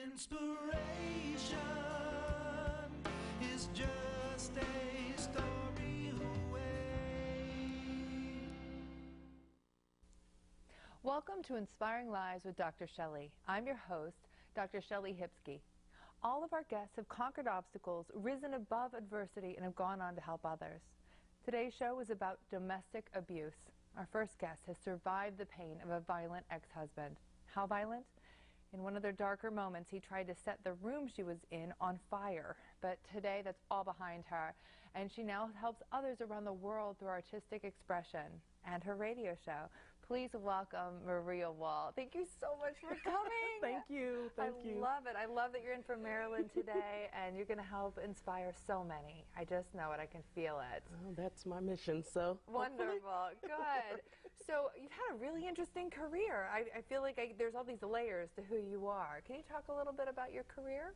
Inspiration is just a story away. Welcome to Inspiring Lives with Dr. Shelley. I'm your host, Dr. Shelley Hipsky. All of our guests have conquered obstacles, risen above adversity, and have gone on to help others. Today's show is about domestic abuse. Our first guest has survived the pain of a violent ex-husband. How violent? In one of their darker moments, he tried to set the room she was in on fire. But today, that's all behind her. And she now helps others around the world through artistic expression and her radio show. Please welcome Maria Wall. Thank you so much for coming. Thank you. Thank you. I love it. I love that you're in from Maryland today, and you're going to help inspire so many. I just know it. I can feel it. Well, that's my mission, so. Wonderful. Good. So you've had a really interesting career. I feel like there's all these layers to who you are. Can you talk a little bit about your career?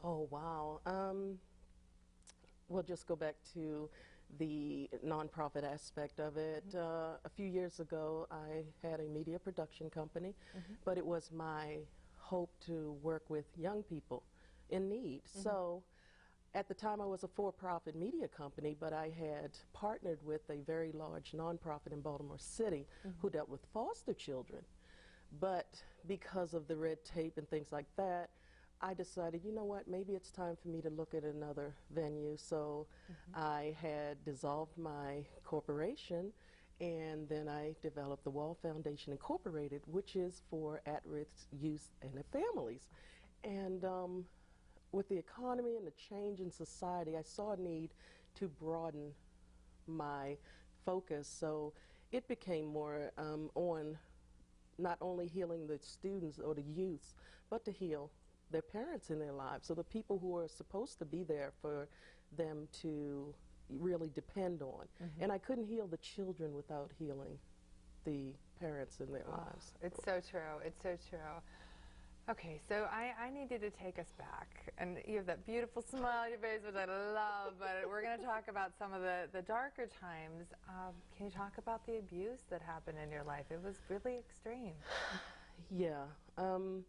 Oh, wow. We'll just go back to the nonprofit aspect of it. A few years ago, I had a media production company, but it was my hope to work with young people in need. So at the time, I was a for-profit media company, but I had partnered with a very large nonprofit in Baltimore City who dealt with foster children. But because of the red tape and things like that, I decided, you know what, maybe it's time for me to look at another venue. So I had dissolved my corporation, and then I developed the Wall Foundation Incorporated, which is for at-risk youth and their families. And with the economy and the change in society, I saw a need to broaden my focus. So it became more on not only healing the students or the youths, but to heal their parents in their lives, so the people who are supposed to be there for them to really depend on. And I couldn't heal the children without healing the parents in their lives. It's so true. It's so true. Okay, so I need you to take us back. And you have that beautiful smile on your face, which I love, but we're going to talk about some of the darker times. Can you talk about the abuse that happened in your life? It was really extreme. Yeah,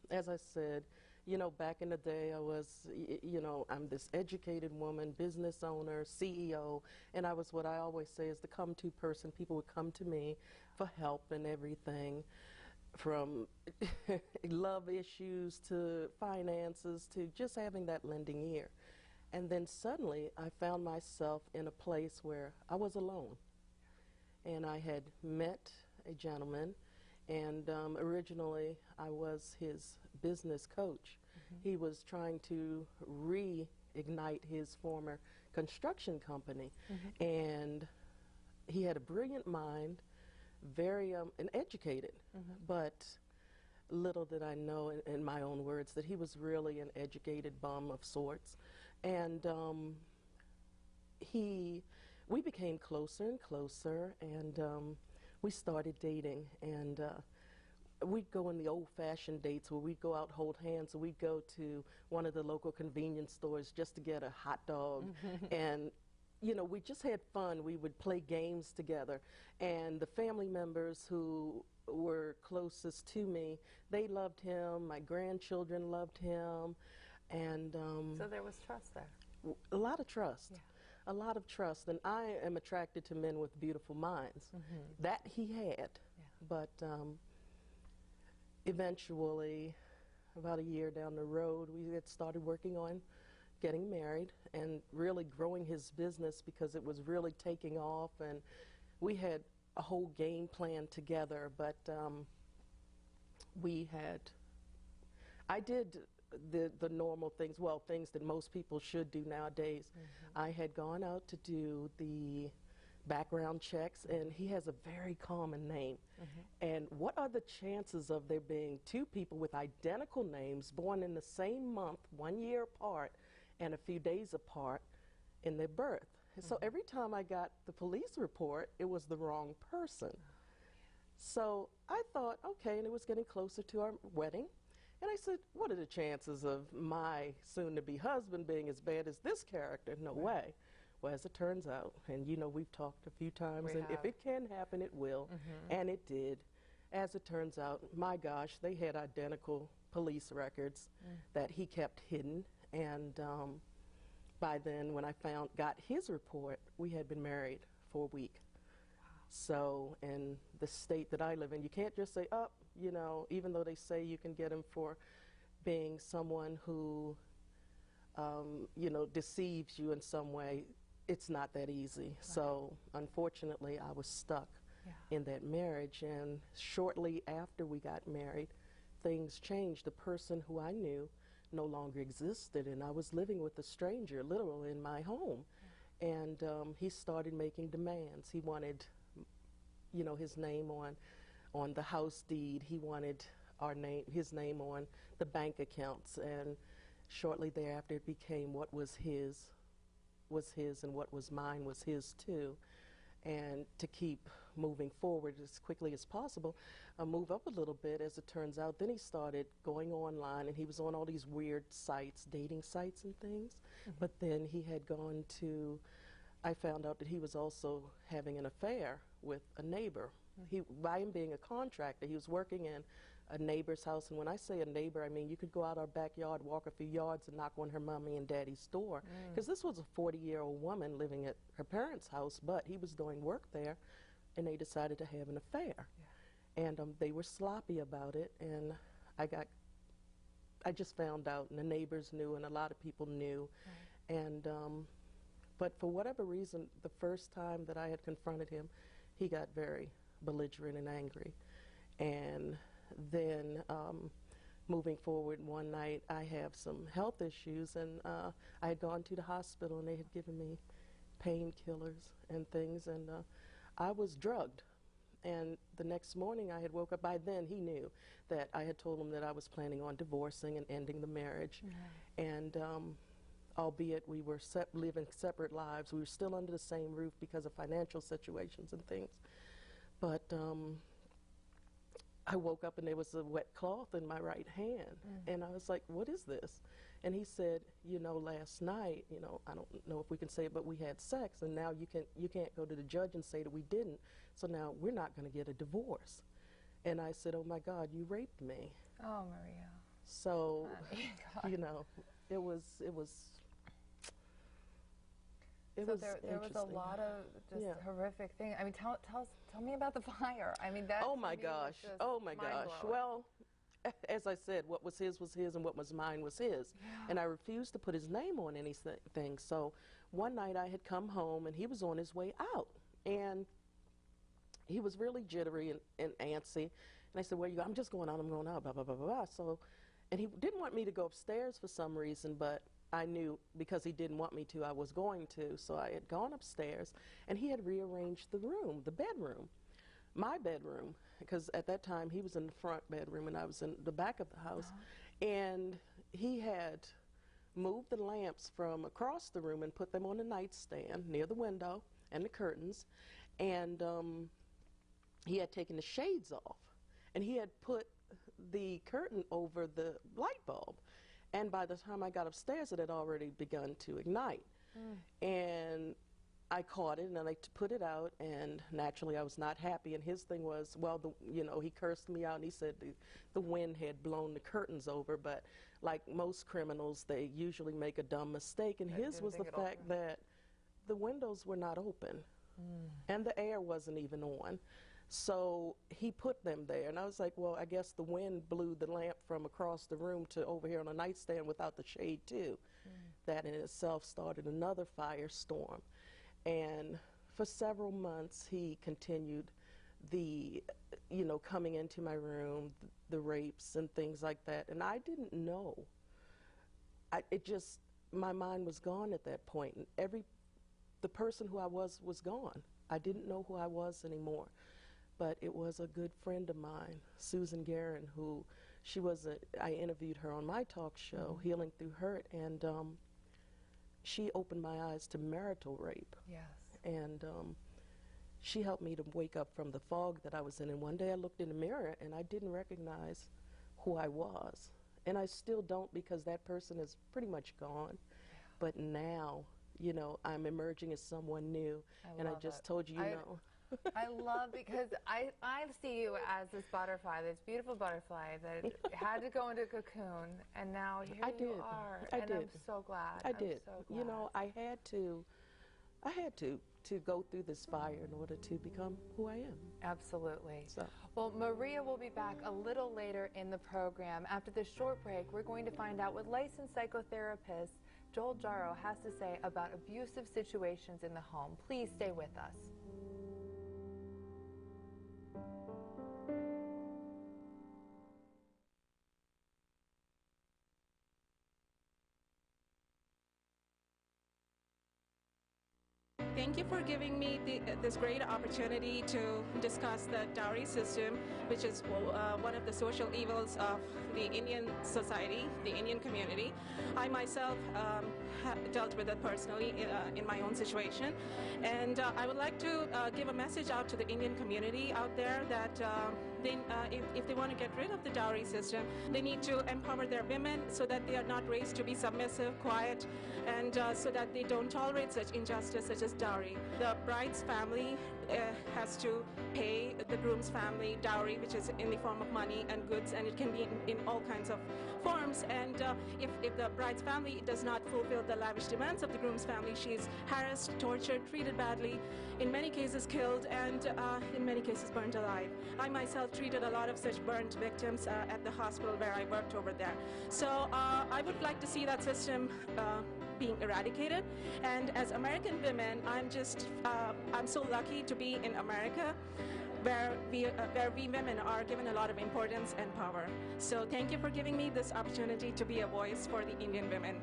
as I said, you know, back in the day, I was, you know, I'm this educated woman, business owner, CEO, and I was what I always say is the come-to person. People would come to me for help and everything, from love issues to finances to just having that lending ear. And then suddenly, I found myself in a place where I was alone. And I had met a gentleman, and originally I was his business coach. He was trying to reignite his former construction company, and he had a brilliant mind, very and educated, but little did I know, in my own words, that he was really an educated bum of sorts. And we became closer and closer, and we started dating, and we'd go on the old-fashioned dates where we'd go out, hold hands, or we'd go to one of the local convenience stores just to get a hot dog. And, you know, we just had fun. We would play games together. And the family members who were closest to me, they loved him. My grandchildren loved him. And So there was trust there. a lot of trust. Yeah. A lot of trust. And I am attracted to men with beautiful minds. That he had. Yeah. But eventually, about a year down the road, we had started working on getting married and really growing his business because it was really taking off, and we had a whole game plan together. But I did the normal things, well, things that most people should do nowadays. I had gone out to do the background checks, and he has a very common name. And what are the chances of there being two people with identical names born in the same month, 1 year apart, and a few days apart in their birth? So every time I got the police report, it was the wrong person. So I thought, okay, and it was getting closer to our wedding. And I said, what are the chances of my soon-to-be husband being as bad as this character? No way. Well, as it turns out, and you know we've talked a few times, and if it can happen, it will. And it did. As it turns out, my gosh, they had identical police records that he kept hidden. And by then, when I got his report, we had been married for a week. So in the state that I live in, you can't just say, oh, you know, even though they say you can get him for being someone who, you know, deceives you in some way, it's not that easy. Right. So unfortunately, I was stuck in that marriage. And shortly after we got married, things changed. The person who I knew no longer existed, and I was living with a stranger, literally, in my home. And he started making demands. He wanted, you know, his name on the house deed. He wanted his name on the bank accounts. And shortly thereafter, it became what was his, and what was mine was his too. And to keep moving forward as quickly as possible, move up a little bit, as it turns out, then he started going online, and he was on all these weird sites, dating sites and things. But then he had gone to, I found out that he was also having an affair with a neighbor. By him being a contractor, he was working in a neighbor's house. And when I say a neighbor, I mean you could go out our backyard, walk a few yards, and knock on her mommy and daddy's door. Because this was a 40-year-old woman living at her parents' house, but he was doing work there, and they decided to have an affair. And they were sloppy about it, and I just found out, and the neighbors knew, and a lot of people knew. And but for whatever reason, the first time that I had confronted him, he got very belligerent and angry. And then moving forward, one night I have some health issues, and I had gone to the hospital, and they had given me painkillers and things, and I was drugged. And the next morning I had woke up. By then he knew that I had told him that I was planning on divorcing and ending the marriage. And albeit we were living separate lives, we were still under the same roof because of financial situations and things. But I woke up and there was a wet cloth in my right hand. And I was like, what is this? And he said, you know, last night, you know, I don't know if we can say it, but we had sex, and now you can't go to the judge and say that we didn't, so now we're not going to get a divorce. And I said, oh my God, you raped me. Oh, Maria. So, you know, it was there was a lot of just horrific things. I mean, tell me about the fire. I mean, that. Oh my gosh. Oh my gosh. Well, as I said, what was his, and what was mine was his. And I refused to put his name on anything. So one night I had come home, and he was on his way out. And he was really jittery and antsy. And I said, where you go? I'm just going out, I'm going out, blah, blah, blah, blah, blah. So, and he didn't want me to go upstairs for some reason, but I knew because he didn't want me to, I was going to. So I had gone upstairs, and he had rearranged the room, the bedroom, my bedroom, because at that time he was in the front bedroom and I was in the back of the house. And he had moved the lamps from across the room and put them on the nightstand near the window and the curtains. And he had taken the shades off, and he had put the curtain over the light bulb. And by the time I got upstairs, it had already begun to ignite. And I caught it, and I put it out, and naturally I was not happy. And his thing was, well, you know, he cursed me out, and he said the wind had blown the curtains over. But like most criminals, they usually make a dumb mistake. And his was the fact that the windows were not open, and the air wasn't even on. So he put them there, and I was like, well, I guess the wind blew the lamp from across the room to over here on a nightstand without the shade too. That in itself started another firestorm. And for several months he continued the, you know, coming into my room, the rapes and things like that. And I didn't know. My mind was gone at that point, and the person who I was gone. I didn't know who I was anymore. But it was a good friend of mine, Susan Guerin, who I interviewed her on my talk show, Healing Through Hurt, and she opened my eyes to marital rape. And she helped me to wake up from the fog that I was in. And one day I looked in the mirror, and I didn't recognize who I was. And I still don't, because that person is pretty much gone. But now, you know, I'm emerging as someone new. And I just told you, you know. I love, because I see you as this butterfly, this beautiful butterfly that had to go into a cocoon, and now here I you did. are. I and did. I'm so glad. I I'm did. so You glad. know, I had to go through this fire in order to become who I am. Absolutely. So. Well, Maria will be back a little later in the program. After this short break, we're going to find out what licensed psychotherapist Joel Jarrow has to say about abusive situations in the home. Please stay with us. Thank you for giving me this great opportunity to discuss the dowry system, which is one of the social evils of the Indian society, the Indian community. I myself dealt with it personally in my own situation. And I would like to give a message out to the Indian community out there that if they want to get rid of the dowry system, they need to empower their women so that they are not raised to be submissive, quiet, and so that they don't tolerate such injustice such as dowry. The bride's family has to pay the groom's family dowry, which is in the form of money and goods, and it can be in all kinds of forms. And if the bride's family does not fulfill the lavish demands of the groom's family, she's harassed, tortured, treated badly, in many cases killed, and in many cases burned alive. I myself treated a lot of such burned victims at the hospital where I worked over there. So I would like to see that system being eradicated. And as American women, I'm so lucky to be in America, where we women are given a lot of importance and power. So thank you for giving me this opportunity to be a voice for the Indian women.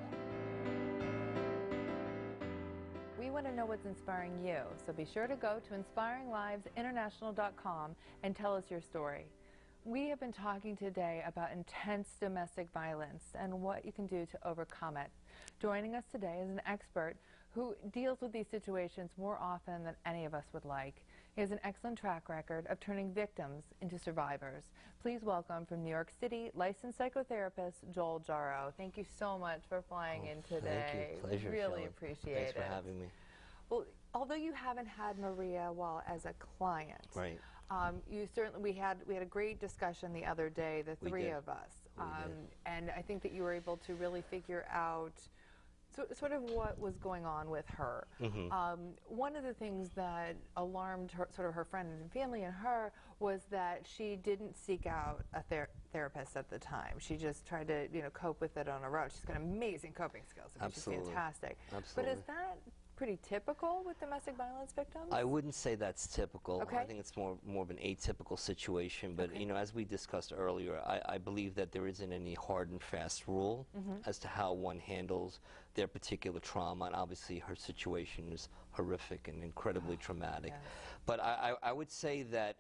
We want to know what's inspiring you, so be sure to go to inspiringlivesinternational.com and tell us your story. We have been talking today about intense domestic violence and what you can do to overcome it. Joining us today is an expert who deals with these situations more often than any of us would like. He has an excellent track record of turning victims into survivors. Please welcome from New York City, licensed psychotherapist Joel Jarrow. Thank you so much for flying in today. Thank you. Pleasure, Really Shelley. appreciate Thanks it. for having me. Well, although you haven't had Maria as a client, Right. you certainly we had a great discussion the other day, the We three did. of us, We did. and I think that you were able to really figure out sort of what was going on with her. One of the things that alarmed her, sort of her friends and family and her, was that she didn't seek out a therapist at the time. She just tried to cope with it on her own. She's got amazing coping skills. I mean, Absolutely. she's fantastic. Absolutely. But is that pretty typical with domestic violence victims? I wouldn't say that's typical. Okay. I think it's more of an atypical situation. But Okay. as we discussed earlier, I believe that there isn't any hard and fast rule as to how one handles their particular trauma. And obviously, her situation is horrific and incredibly traumatic. yes. But I would say that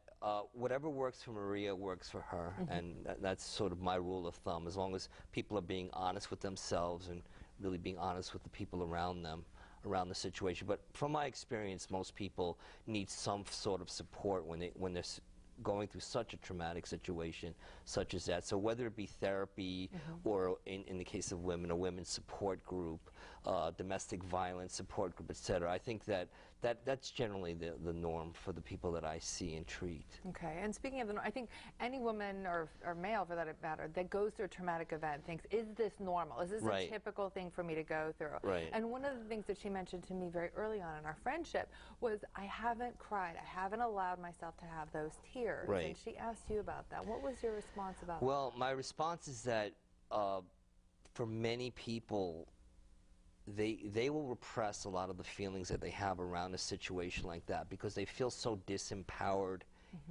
whatever works for Maria works for her, and that's sort of my rule of thumb. As long as people are being honest with themselves and really being honest with the people around them, around the situation. But from my experience, most people need some sort of support when they're going through such a traumatic situation such as that. So whether it be therapy or in the case of women, a women's support group, domestic violence support group, etc. I think that's generally the norm for the people that I see and treat. Okay, and speaking of the, I think any woman or male for that matter that goes through a traumatic event thinks, is this normal? Is this Right. a typical thing for me to go through? Right. And one of the things that she mentioned to me very early on in our friendship was, I haven't cried. I haven't allowed myself to have those tears. Right. And she asked you about that. What was your response about Well, my response is that for many people, they will repress a lot of the feelings that they have around a situation like that because they feel so disempowered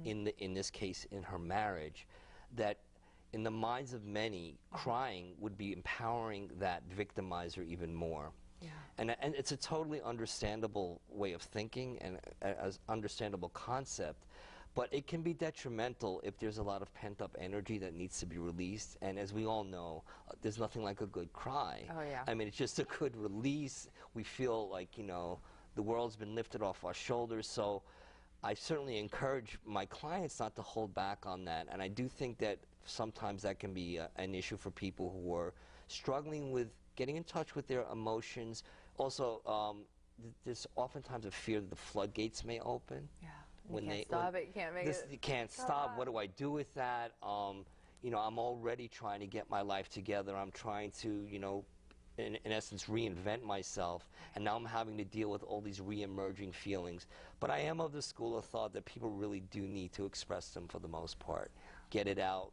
in this case in her marriage, that in the minds of many, crying would be empowering that victimizer even more. Yeah. And it's a totally understandable way of thinking and an understandable concept, but it can be detrimental if there's a lot of pent-up energy that needs to be released. And as we all know, there's nothing like a good cry. Oh, yeah. I mean, it's just a good release. We feel like, the world's been lifted off our shoulders. So I certainly encourage my clients not to hold back on that. And I do think that sometimes that can be an issue for people who are struggling with getting in touch with their emotions. Also, there's oftentimes a fear that the floodgates may open. Yeah. when can't they stop it, you can't make it you can't stop. What do I do with that? You know, I'm already trying to get my life together. I'm trying to, you know, in essence, reinvent myself, and now I'm having to deal with all these re-emerging feelings. But I am of the school of thought that people really do need to express them for the most part, get it out,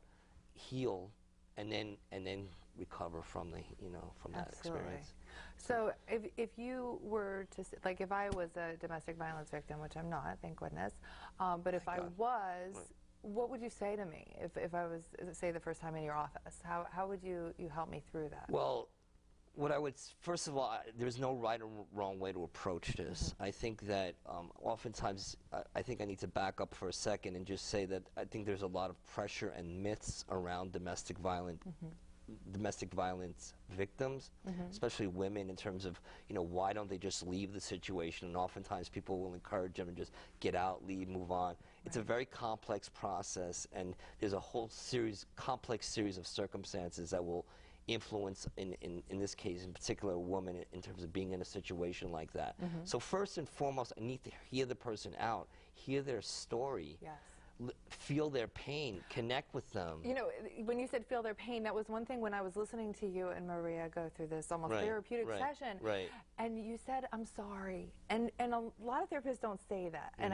heal, and then recover from the, you know, from that experience. So if you were to, like, if I was a domestic violence victim, which I'm not, thank goodness, but if I was, what would you say to me if I was, say, the first time in your office? How would you help me through that? Well, what I would, first of all, there's no right or wrong way to approach this. I think that oftentimes, I think I need to back up for a second and just say that I think there's a lot of pressure and myths around domestic violence victims, especially women, in terms of, you know, why don't they just leave the situation? And oftentimes people will encourage them and just get out, leave, move on. It's a very complex process, and there's a whole complex series of circumstances that will influence, in this case, in particular, a woman in terms of being in a situation like that. So first and foremost, I need to hear the person out, hear their story. Yes. Feel their pain, connect with them. You know, when you said feel their pain, that was one thing when I was listening to you and Maria go through this almost therapeutic session. Right. And you said, I'm sorry. And a lot of therapists don't say that. And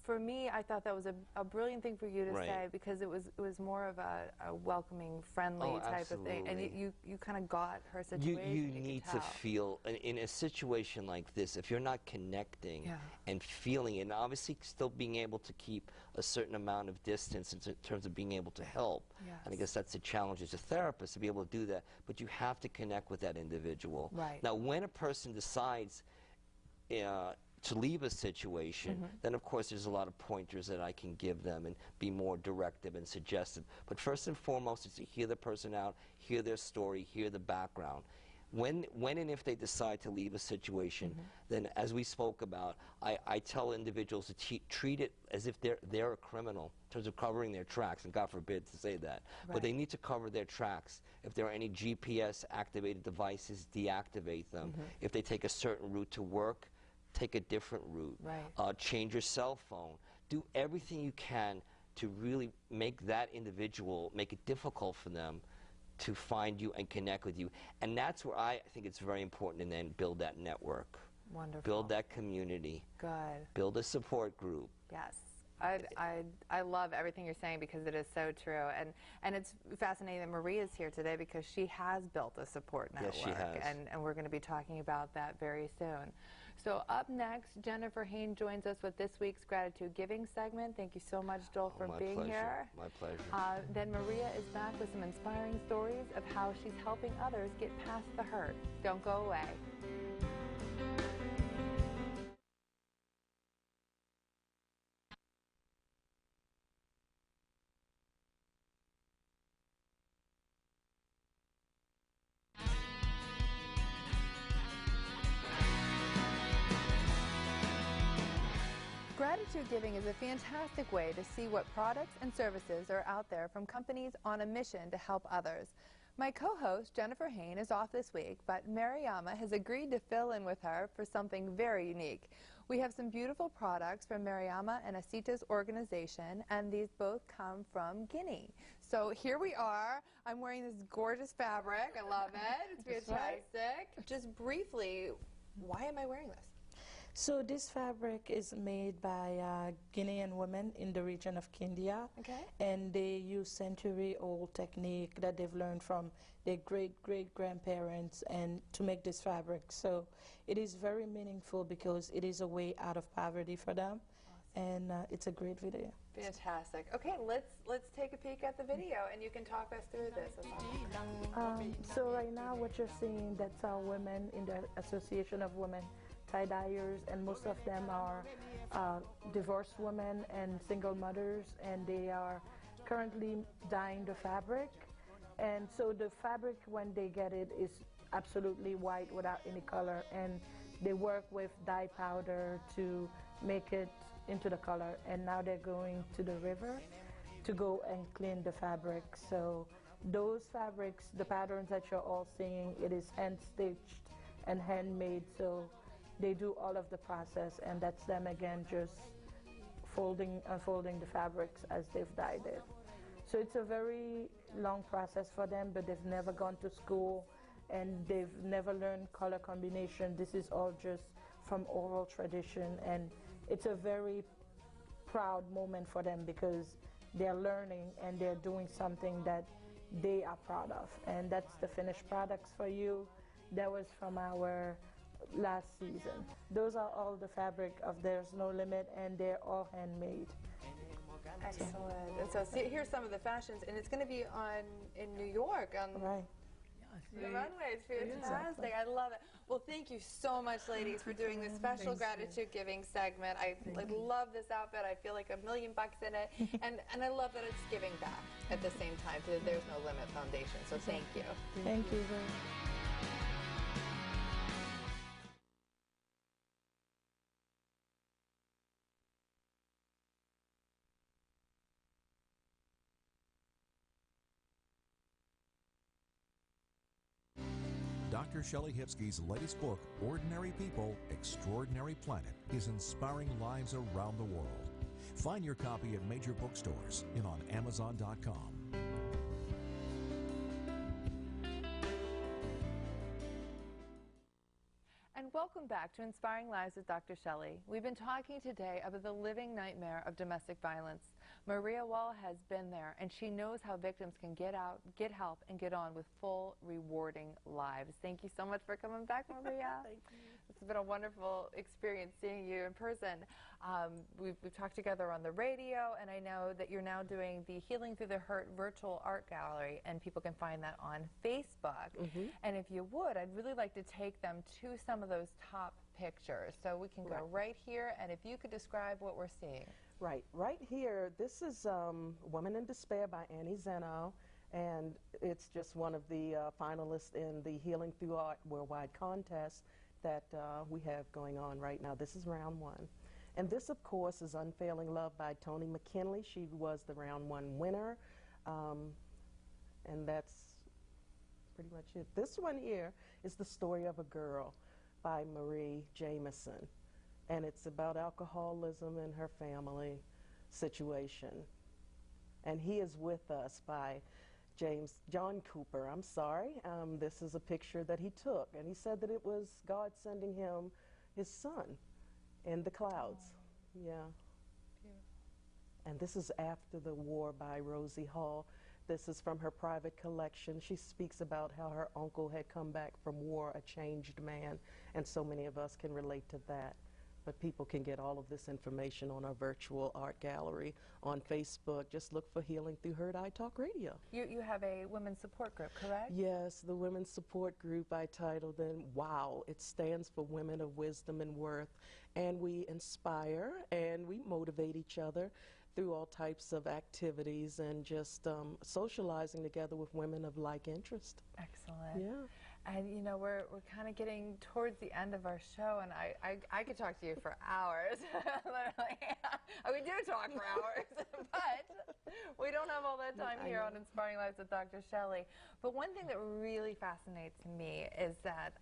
for me, I thought that was a brilliant thing for you to say, because it was more of a welcoming, friendly type of thing. And you kind of got her situation. You need to feel, in a situation like this, if you're not connecting and feeling it, and obviously still being able to keep a certain amount of distance in terms of being able to help. And I guess that's the challenge as a therapist, to be able to do that. But you have to connect with that individual. Now, when a person decides to leave a situation, then of course there's a lot of pointers that I can give them and be more directive and suggestive. But first and foremost is to hear the person out, hear their story, hear the background. When and if they decide to leave a situation, then as we spoke about, I tell individuals to treat it as if they're a criminal in terms of covering their tracks, and God forbid to say that. But they need to cover their tracks. If there are any GPS-activated devices, deactivate them. If they take a certain route to work, take a different route. Change your cell phone. Do everything you can to really make that individual, make it difficult for them to find you and connect with you. And that's where I think it's very important, and then build that network. Wonderful. Build that community. Good. Build a support group. Yes. I love everything you're saying, because it is so true. And it's fascinating that Maria's here today, because she has built a support network. Yes, she has. And we're going to be talking about that very soon. So up next, Jennifer Hain joins us with this week's Gratitude Giving segment. Thank you so much, Joel, for being here. My pleasure. Then Maria is back with some inspiring stories of how she's helping others get past the hurt. Don't go away. Gratitude giving is a fantastic way to see what products and services are out there from companies on a mission to help others. My co-host, Jennifer Hain, is off this week, but Mariama has agreed to fill in with her for something very unique. We have some beautiful products from Mariama and Asita's organization, and these both come from Guinea. So here we are. I'm wearing this gorgeous fabric. I love it. It's fantastic. Just briefly, why am I wearing this? So this fabric is made by Guinean women in the region of Kindia, and they use century-old technique that they've learned from their great-great-grandparents and to make this fabric. So it is very meaningful, because it is a way out of poverty for them, and it's a great video. Fantastic. Okay, let's take a peek at the video, and you can talk us through this. So right now, what you're seeing, that's our women in the Association of Women tie-dyers, and most of them are divorced women and single mothers, and they are currently dyeing the fabric. And so the fabric, when they get it, is absolutely white without any color, and they work with dye powder to make it into the color. And now they're going to the river to go and clean the fabric. So those fabrics, the patterns that you're all seeing, it is hand-stitched and handmade. So they do all of the process, and that's them again just unfolding the fabrics as they've dyed it. So it's a very long process for them, but they've never gone to school and they've never learned color combination. This is all just from oral tradition, and it's a very proud moment for them because they're learning and they're doing something that they are proud of. And that's the finished products for you. That was from our last season. Those are all the fabric of There's No Limit, and they're all handmade. Excellent. And so here's some of the fashions, and it's going to be on in New York on Right. the runway. It's fantastic. I love it. Well, thank you so much, ladies, for doing this special gratitude giving segment. I love this outfit. I feel like $1 million in it, and I love that it's giving back at the same time to the There's No Limit Foundation. So thank you. Thank you very much. Dr. Shelley Hipsky's latest book, Ordinary People, Extraordinary Planet, is inspiring lives around the world. Find your copy at major bookstores and on Amazon.com. And welcome back to Inspiring Lives with Dr. Shelley. We've been talking today about the living nightmare of domestic violence. Maria Wall has been there, and she knows how victims can get out, get help, and get on with full, rewarding lives. Thank you so much for coming back, Maria. Thank you. It's been a wonderful experience seeing you in person. We've talked together on the radio, and I know that you're now doing the Healing Through the Hurt virtual art gallery, and people can find that on Facebook. And if you would, I'd really like to take them to some of those top pictures. So we can go right here, and if you could describe what we're seeing. Right here, this is Woman in Despair by Annie Zeno, and it's just one of the finalists in the Healing Through Art Worldwide contest that we have going on right now. This is round one. And this, of course, is Unfailing Love by Toni McKinley. She was the round one winner, and that's pretty much it. This one here is The Story of a Girl by Marie Jameson. And it's about alcoholism in her family situation. And He Is With Us by John Cooper. I'm sorry. This is a picture that he took, and he said that it was God sending him his son in the clouds. Yeah. And this is After the War by Rosie Hall. This is from her private collection. She speaks about how her uncle had come back from war, a changed man, and so many of us can relate to that. But people can get all of this information on our virtual art gallery on Facebook. Just look for Healing Through Hurt iTalk Radio. You have a women's support group, correct? Yes, the Women's Support Group, I titled it WOW. It stands for Women of Wisdom and Worth. And we inspire and we motivate each other through all types of activities and just socializing together with women of like interest. Excellent. Yeah. And you know, we're kind of getting towards the end of our show, and I could talk to you for hours. Literally. We do talk for hours, but we don't have all that time here on Inspiring Lives with Dr. Shelley. But one thing that really fascinates me is that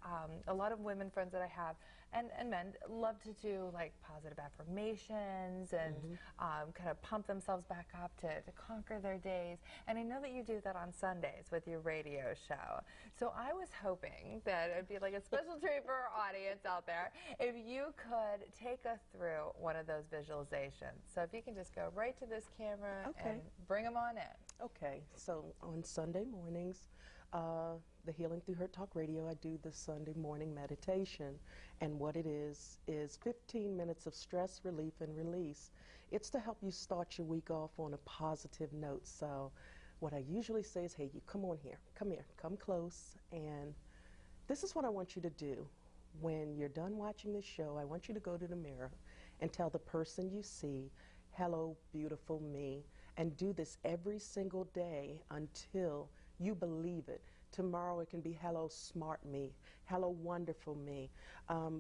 a lot of women friends that I have, and men, love to do like positive affirmations and kind of pump themselves back up to conquer their days. And I know that you do that on Sundays with your radio show. So I was hoping that it'd be like a special treat for our audience out there if you could take us through one of those visualizations. So if you can just go right to this camera and bring them on in. Okay, so on Sunday mornings, the Healing Through Hurt Talk Radio, I do the Sunday morning meditation. And what it is 15 minutes of stress relief and release. It's to help you start your week off on a positive note. So what I usually say is, hey, you come on here, come close. And this is what I want you to do. When you're done watching this show, I want you to go to the mirror and tell the person you see, hello, beautiful me. And do this every single day until you believe it. Tomorrow it can be hello, smart me, hello, wonderful me.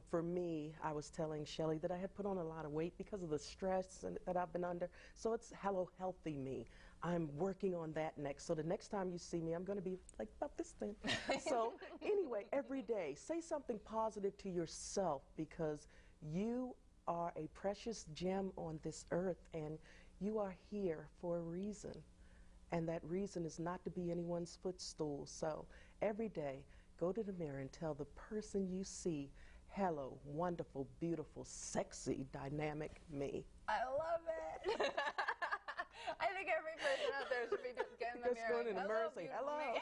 For me, I was telling Shelley that I had put on a lot of weight because of the stress that I've been under. So it's hello, healthy me. I'm working on that next. So the next time you see me, I'm going to be like about this thing. So anyway, every day, say something positive to yourself because you are a precious gem on this earth, and you are here for a reason. And that reason is not to be anyone's footstool. So every day, go to the mirror and tell the person you see, hello, wonderful, beautiful, sexy, dynamic me. I love it. I think every person out there should be getting the Just mirror. going in the mirror and say, beautiful hello. me."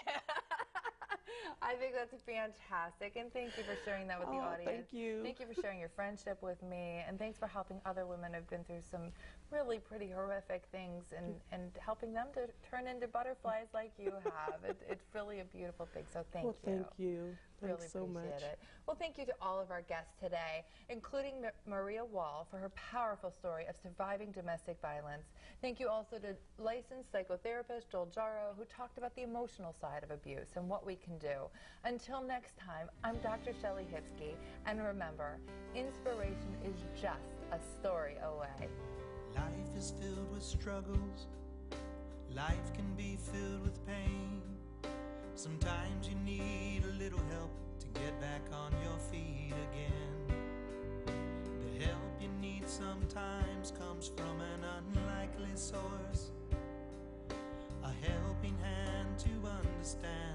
I think that's fantastic, and thank you for sharing that with the Oh, audience. thank you. Thank you for sharing your friendship with me, and thanks for helping other women who've been through some really pretty horrific things and helping them to turn into butterflies like you have. It's really a beautiful thing, so thank Well, you. thank you. Thanks Really so appreciate much. it. Well, thank you to all of our guests today, including Maria Wall for her powerful story of surviving domestic violence. Thank you also to licensed psychotherapist Joel Jarrow, who talked about the emotional side of abuse and what we can do. Until next time, I'm Dr. Shelley Hipsky, and remember, inspiration is just a story away. Life is filled with struggles. Life can be filled with pain. Sometimes you need a little help to get back on your feet again. The help you need sometimes comes from an unlikely source. A helping hand to understand